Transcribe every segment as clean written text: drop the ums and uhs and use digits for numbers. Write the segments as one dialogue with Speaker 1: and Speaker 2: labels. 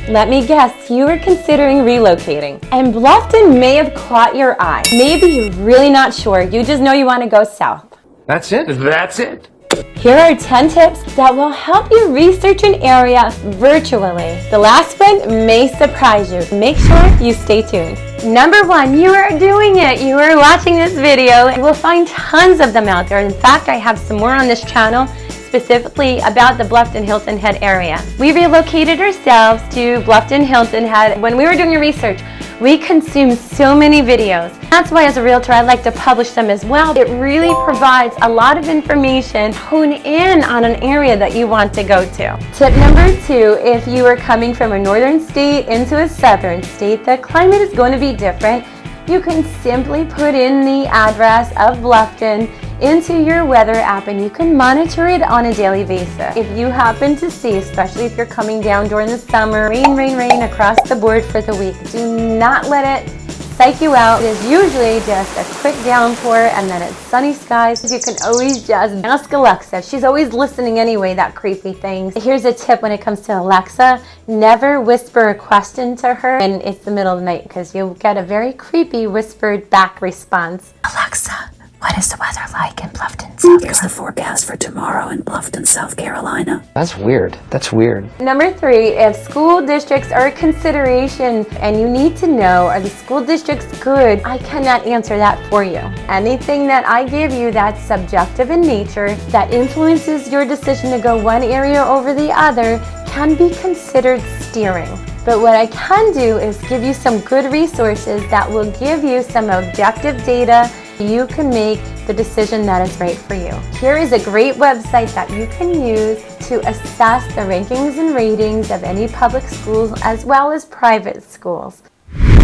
Speaker 1: Let me guess, you are considering relocating, and Bluffton may have caught your eye. Maybe you're really not sure, you just know you want to go south.
Speaker 2: That's it? That's it?
Speaker 1: Here are 10 tips that will help you research an area virtually. The last one may surprise you. Make sure you stay tuned. Number 1, you are doing it. You are watching this video. You will find tons of them out there. In fact, I have some more on this channel specifically about the Bluffton Hilton Head area. We relocated ourselves to Bluffton Hilton Head. When we were doing research, we consumed so many videos. That's why as a realtor, I like to publish them as well. It really provides a lot of information. Hone in on an area that you want to go to. Tip number 2, if you are coming from a northern state into a southern state, the climate is going to be different. You can simply put in the address of Bluffton into your weather app and you can monitor it on a daily basis. If you happen to see, especially if you're coming down during the summer, rain across the board for the week, do not let it psych you out. It is usually just a quick downpour and then it's sunny skies. You can always just ask Alexa. She's always listening anyway, that creepy thing. Here's a tip when it comes to Alexa. Never whisper a question to her when it's the middle of the night because you'll get a very creepy whispered back response.
Speaker 3: Alexa, what is the weather like in Bluffton, South Carolina? Here's the forecast for tomorrow in Bluffton, South Carolina.
Speaker 2: That's weird. That's weird.
Speaker 1: Number 3, if school districts are a consideration and you need to know, are the school districts good? I cannot answer that for you. Anything that I give you that's subjective in nature, that influences your decision to go one area over the other, can be considered steering. But what I can do is give you some good resources that will give you some objective data. You can make the decision that is right for you. Here is a great website that you can use to assess the rankings and ratings of any public schools as well as private schools.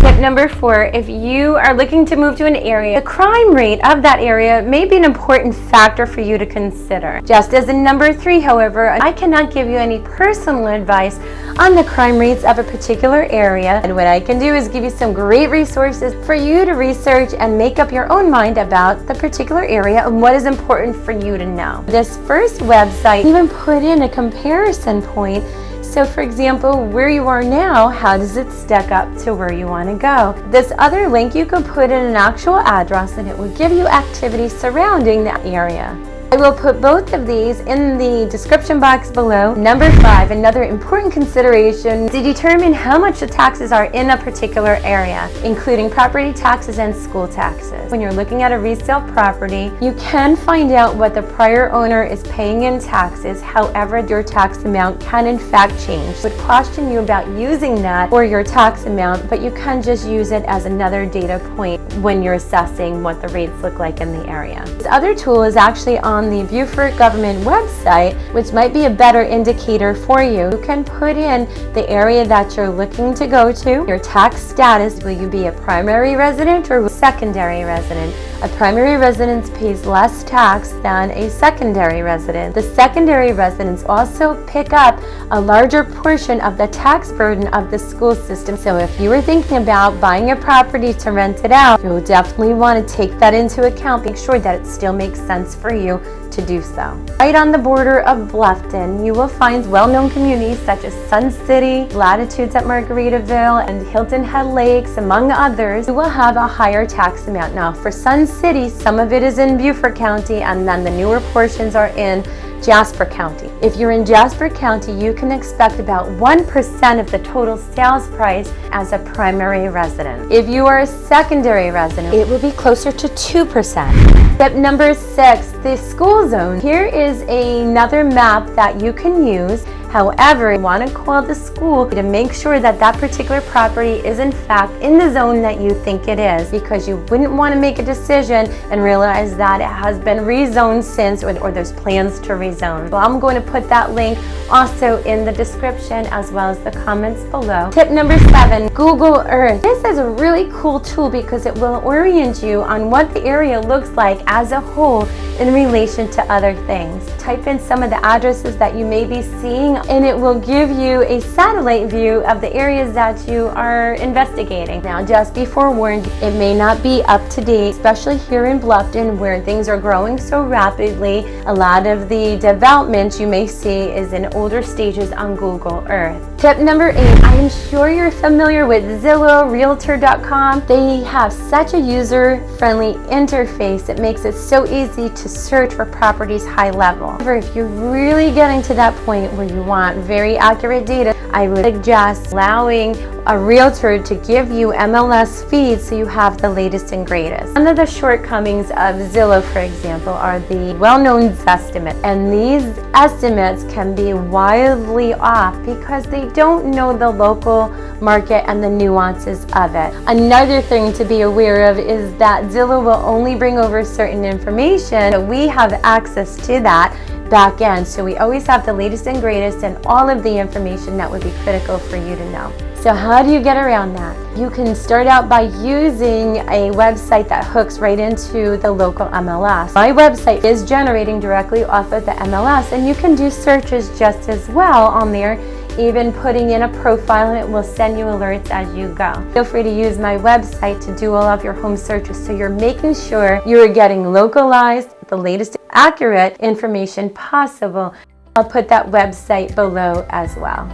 Speaker 1: Tip number 4, if you are looking to move to an area, the crime rate of that area may be an important factor for you to consider. Just as in number 3, however, I cannot give you any personal advice on the crime rates of a particular area. And what I can do is give you some great resources for you to research and make up your own mind about the particular area and what is important for you to know. This first website even put in a comparison point. So for example, where you are now, how does it stack up to where you want to go? This other link, you can put in an actual address and it will give you activities surrounding that area. I will put both of these in the description box below. Number 5, another important consideration to determine how much the taxes are in a particular area, including property taxes and school taxes. When you're looking at a resale property, you can find out what the prior owner is paying in taxes. However, your tax amount can in fact change. I would caution you about using that for your tax amount, but you can just use it as another data point when you're assessing what the rates look like in the area. This other tool is actually on the Beaufort government website, which might be a better indicator for you. You can put in the area that you're looking to go to, your tax status. Will you be a primary resident or secondary resident? A primary residence pays less tax than a secondary resident. The secondary residents also pick up a larger portion of the tax burden of the school system. So if you were thinking about buying a property to rent it out, you'll definitely want to take that into account. Make sure that it still makes sense for you to do so. Right on the border of Bluffton, you will find well-known communities such as Sun City, Latitudes at Margaritaville, and Hilton Head Lakes, among others, who will have a higher tax amount. Now, for Sun City, some of it is in Beaufort County, and then the newer portions are in Jasper County. If you're in Jasper County, you can expect about 1% of the total sales price as a primary resident. If you are a secondary resident, it will be closer to 2%. Tip number 6, the school zone. Here is another map that you can use. However, you want to call the school to make sure that that particular property is in fact in the zone that you think it is, because you wouldn't want to make a decision and realize that it has been rezoned since, or there's plans to rezone. So I'm going to put that link also in the description as well as the comments below. Tip number 7, Google Earth. This is a really cool tool because it will orient you on what the area looks like as a whole in relation to other things. Type in some of the addresses that you may be seeing and it will give you a satellite view of the areas that you are investigating. Now, just be forewarned, it may not be up to date, especially here in Bluffton where things are growing so rapidly. A lot of the development you may see is in older stages on Google Earth. Tip number 8, I am sure you're familiar with Zillow, Realtor.com. They have such a user-friendly interface. It makes it so easy to search for properties high level. However, if you're really getting to that point where you want very accurate data, I would suggest allowing a realtor to give you MLS feeds so you have the latest and greatest. One of the shortcomings of Zillow, for example, are the well-known estimates. And these estimates can be wildly off because they don't know the local market and the nuances of it. Another thing to be aware of is that Zillow will only bring over certain information, but we have access to that back end. So we always have the latest and greatest and all of the information that would be critical for you to know. So how do you get around that? You can start out by using a website that hooks right into the local MLS. My website is generating directly off of the MLS, and you can do searches just as well on there, even putting in a profile, and it will send you alerts as you go. Feel free to use my website to do all of your home searches so you're making sure you're getting localized, the latest accurate information possible. I'll put that website below as well.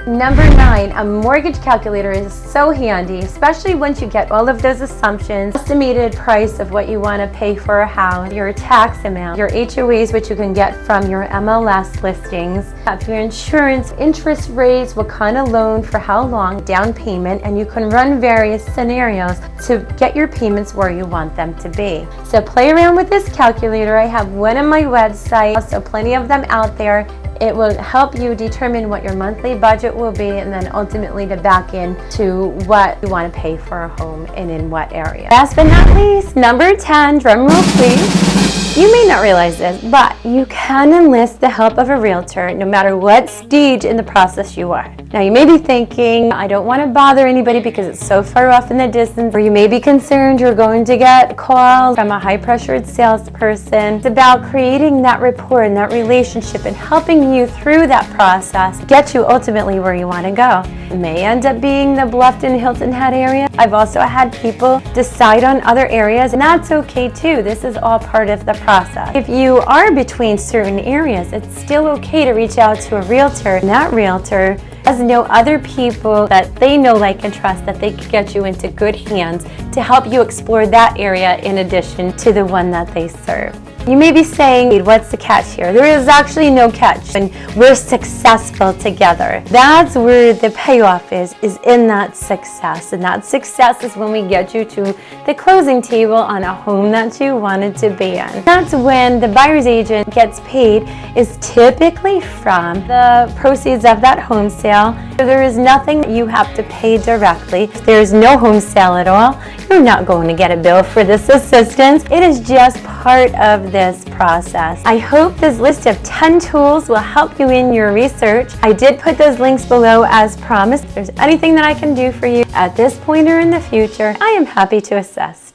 Speaker 1: Number 9, a mortgage calculator is so handy, especially once you get all of those assumptions, estimated price of what you want to pay for a house, your tax amount, your HOAs, which you can get from your MLS listings, have your insurance, interest rates, what kind of loan for how long, down payment, and you can run various scenarios to get your payments where you want them to be. So play around with this calculator. I have one on my website, also plenty of them out there. It will help you determine what your monthly budget will be, and then ultimately to back into what you want to pay for a home and in what area. Last but not least, number 10, drum roll please. You may not realize this, but you can enlist the help of a realtor no matter what stage in the process you are. Now you may be thinking, I don't want to bother anybody because it's so far off in the distance, or you may be concerned you're going to get calls from a high-pressured salesperson. It's about creating that rapport and that relationship and helping you through that process, get you ultimately where you want to go. It may end up being the Bluffton, Hilton Head area. I've also had people decide on other areas, and that's okay too. This is all part of the process. If you are between certain areas, it's still okay to reach out to a realtor, and that realtor has know other people that they know, like, and trust, that they can get you into good hands to help you explore that area in addition to the one that they serve. You may be saying, what's the catch here? There is actually no catch, and we're successful together. That's where the payoff is in that success. And that success is when we get you to the closing table on a home that you wanted to be in. That's when the buyer's agent gets paid, is typically from the proceeds of that home sale. So there is nothing you have to pay directly. If there's no home sale at all, you're not going to get a bill for this assistance. It is just part of this process. I hope this list of 10 tools will help you in your research. I did put those links below as promised. If there's anything that I can do for you at this point or in the future, I am happy to assist.